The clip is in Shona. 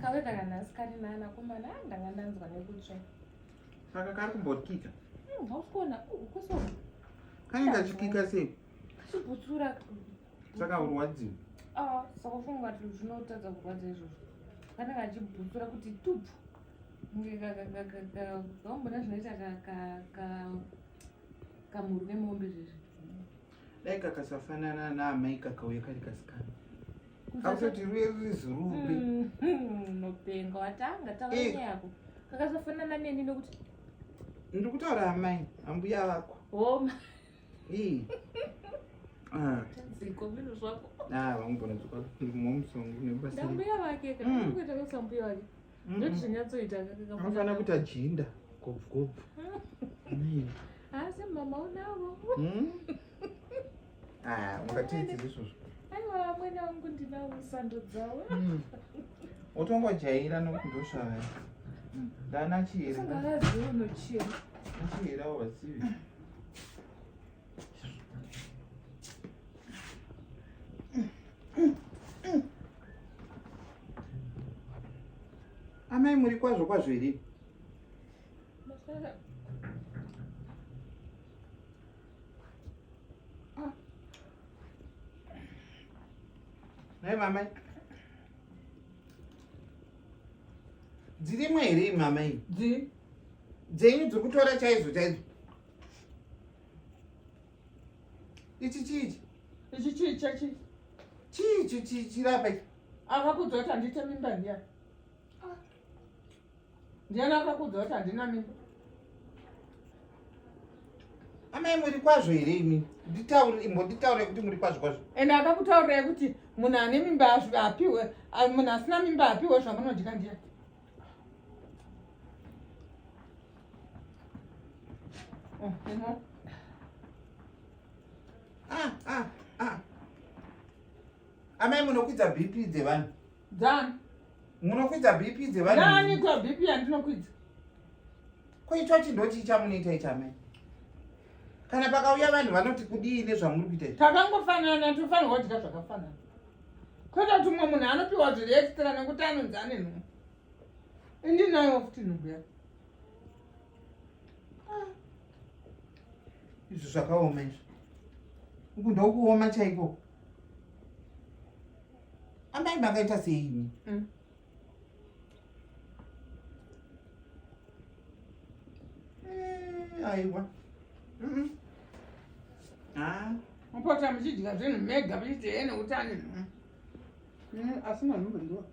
kaweda kanasikari naanakomana ndanga ndanzwa nekutsva saka kari kumbotkika hausikona kusona kanenge achikika sei chibutsura saka urwadziwa saka ufunga kuti zvinotadza kurwadza izvozvo kanenge achibutsura kuti tupu gaumbona zvinoita kamuru nemombe zvezvi dai kakasafanana naamai kakauya kari kasikana akutoti rizurube nopenga watanga taura yako kakasafanana neni nokuti ndiri kutaura amai ambuya vako homa dziko vinhu zvako vangogona dzokamomusongo nebasandambuya vake kanakuita kasambuya vake ndoti zvinyatsoita anofanira kuita jinda gobvu asi mama unavo makatiidzira izvozvo aiwa amweni angu ndinavo sando dzavo utongojaira nokuti ndosvava ndana chieraaaziva unochiera achierawo vasivi amai muri kwazvo kwazvo here nai mamai dzirimwe here mamai dzenyu dziri kutora chaizvo chaizvo ichi chiichi ichi chii chachi chii chirapa ichi akakudza kuti handite mimba ndiani ndiani akakudza kuti handina mimba amai muri kwazvo here imi imbonditaure kuti muri kwazvo kwazvo ende akakutaurirai kuti munhu ane mimba apiwe munhu asina mimba apiwe zvamunodya ndiani amai munokwidza bp dzevanhu dzani munokwidza bp dzevanhu nani kwa bp yandinokwidza koitwa chindoti chamunoita ichi amai kana pakauya vanhu vanoti kudii nezvamuri kuita ichi takangofanana tofanirwa kudya zvakafanana kwete kuti umwe munhu anopiwa zviri extra nekuti anonzi ane nhumbu indinayo futi nhumbu yake izvo zvakaoma izvo uku ndokuoma chaiko amai makaita seini aiwa mupota muchidya zvinhu mega muchiti ene kuti ane nhumbu asina nhumbu ndiwa